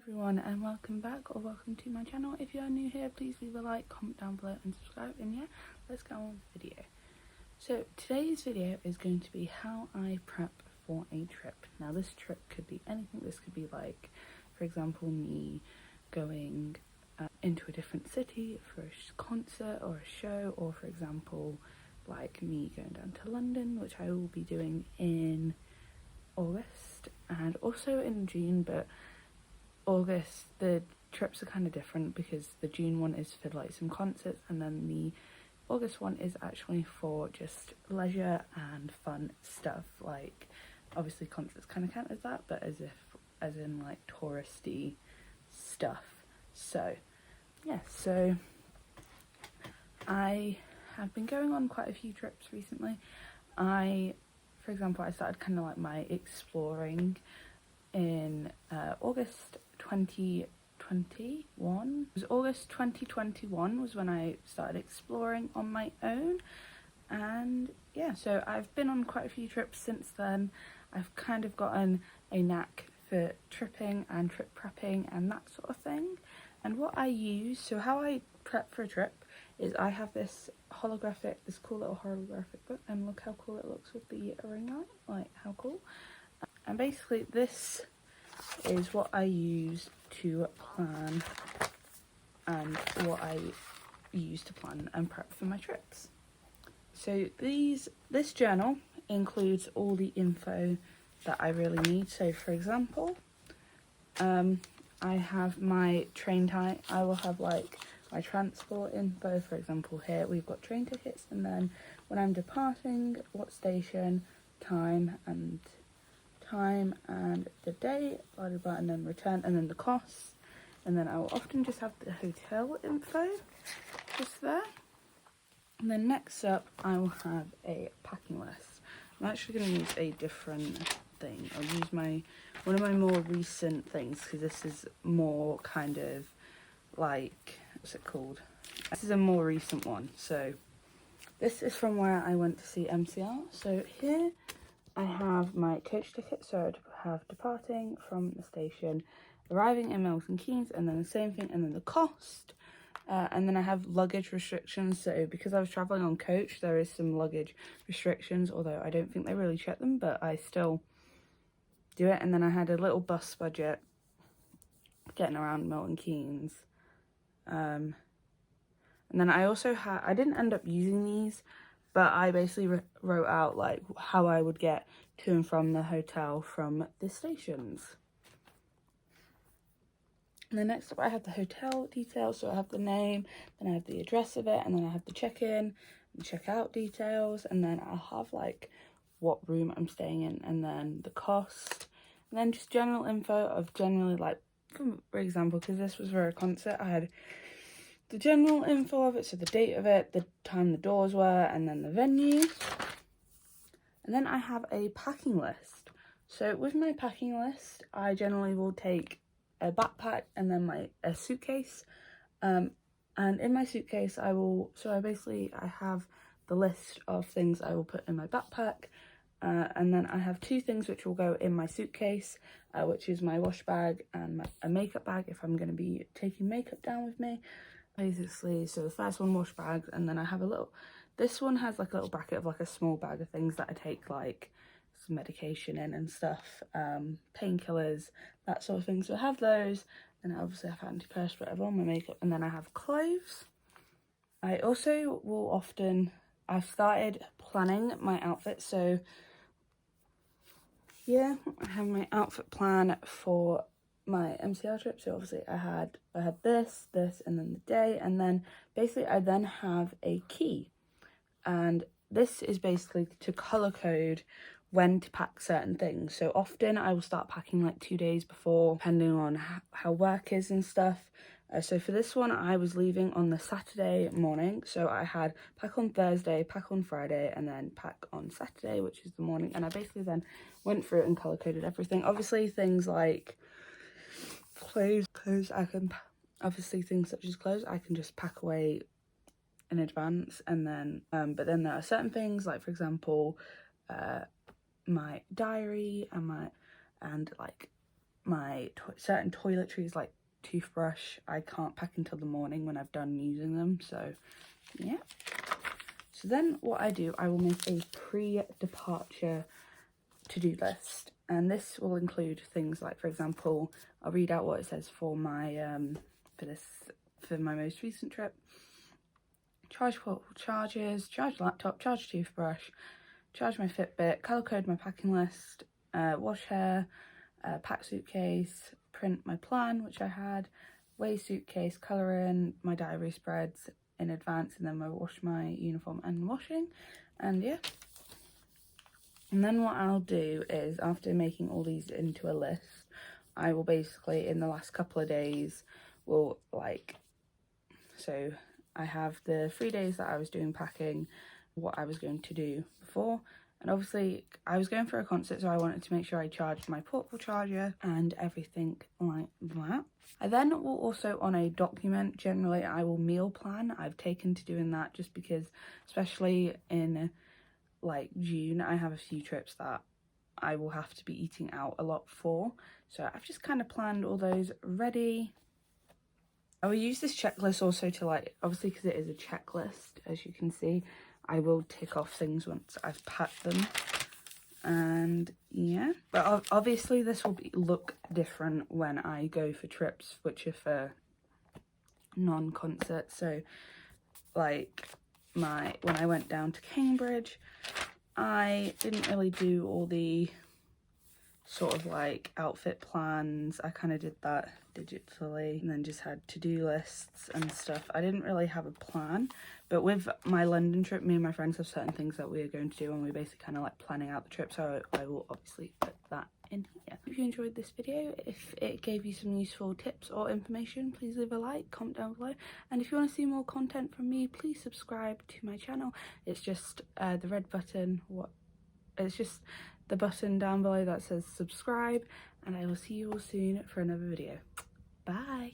everyone, and welcome back or welcome to my channel. If you are new here, please leave a like, comment down below and subscribe, and yeah, let's go on with the video. So today's video is going to be how I prep for a trip. Now this trip could be anything. This could be like, for example, me going into a different city for a concert or a show, or for example like me going down to London, which I will be doing in August and also in June. But August, the trips are kind of different because the June one is for like some concerts, and then the August one is actually for just leisure and fun stuff. Like obviously concerts kind of count as that, but as in like touristy stuff. So yeah, so I have been going on quite a few trips recently. For example, I started kind of like my exploring in August 2021. It was August 2021 was when I started exploring on my own, and yeah, so I've been on quite a few trips since then. I've kind of gotten a knack for tripping and trip prepping and that sort of thing. And what I use, so how I prep for a trip is I have this cool little holographic book, and look how cool it looks with the ring light, like how cool. And basically this is what I use to plan and what I use to plan and prep for my trips. So this journal includes all the info that I really need. So for example, I have my train time. I will have like my transport info. For example, here we've got train tickets, and then when I'm departing, what station, time and the day, blah, blah, blah, and then return, and then the costs. And then I will often just have the hotel info just there. And then next up, I will have a packing list. I'm actually going to use a different thing. I'll use one of my more recent things, because this is more kind of like, what's it called? This is a more recent one. So this is from where I went to see MCR. So here I have my coach ticket, so I have departing from the station, arriving in Milton Keynes, and then the same thing, and then the cost. And then I have luggage restrictions, so because I was travelling on coach, there is some luggage restrictions, although I don't think they really check them, but I still do it. And then I had a little bus budget getting around Milton Keynes. And then I also I didn't end up using these, but I basically wrote out like how I would get to and from the hotel from the stations. And then next up I have the hotel details. So I have the name, then I have the address of it, and then I have the check-in and check-out details, and then I'll have like what room I'm staying in, and then the cost, and then just general info of generally, like, for example, because this was for a concert, I had the general info of it, so the date of it, the time the doors were, and then the venue. And then I have a packing list. So with my packing list, I generally will take a backpack and then a suitcase. And in my suitcase, I have the list of things I will put in my backpack. And then I have two things which will go in my suitcase, which is my wash bag and a makeup bag if I'm going to be taking makeup down with me. Basically, so the first one, wash bags, and then I have this one has like a little bracket of like a small bag of things that I take, like some medication in and stuff, painkillers, that sort of thing. So I have those, and I obviously have antiperspirant, all my makeup, and then I have clothes. I also will I've started planning my outfit, so yeah, I have my outfit plan for my MCR trip. So obviously I had this, and then the day, and then basically I then have a key, and this is basically to color code when to pack certain things. So often I will start packing like 2 days before, depending on how work is and stuff. So for this one, I was leaving on the Saturday morning, so I had pack on Thursday, pack on Friday, and then pack on Saturday, which is the morning. And I basically then went through it and color coded everything. Obviously things like clothes, obviously things such as clothes, I can just pack away in advance. And then but then there are certain things, like for example my diary and like my certain toiletries like toothbrush, I can't pack until the morning when I've done using them, so yeah. So then what I do, I will make a pre-departure to-do list, and this will include things like, for example, I'll read out what it says for my for my most recent trip. Charge portable chargers, charge laptop, charge toothbrush, charge my Fitbit, colour code my packing list, wash hair, pack suitcase, print my plan, which I had, weigh suitcase, colour in my diary spreads in advance, and then I wash my uniform and washing, and yeah. And then what I'll do is, after making all these into a list, I will basically, in the last couple of days, will like, so I have the 3 days that I was doing packing, what I was going to do before, and obviously I was going for a concert, so I wanted to make sure I charged my portable charger and everything like that. I then will also, on a document, generally I will meal plan. I've taken to doing that just because, especially in like June, I have a few trips that I will have to be eating out a lot for, so I've just kind of planned all those ready. I will use this checklist also to, like, obviously because it is a checklist, as you can see, I will tick off things once I've packed them, and yeah. But obviously this will look different when I go for trips which are for non-concert. So like when I went down to Cambridge, I didn't really do all the sort of like outfit plans. I kind of did that digitally and then just had to-do lists and stuff. I didn't really have a plan, but with my London trip, me and my friends have certain things that we are going to do, and we're basically kind of like planning out the trip, so I will obviously put that in here. If you enjoyed this video, if it gave you some useful tips or information, please leave a like, comment down below, and if you want to see more content from me, please subscribe to my channel. It's just the red button, it's just the button down below that says subscribe, and I will see you all soon for another video. Bye.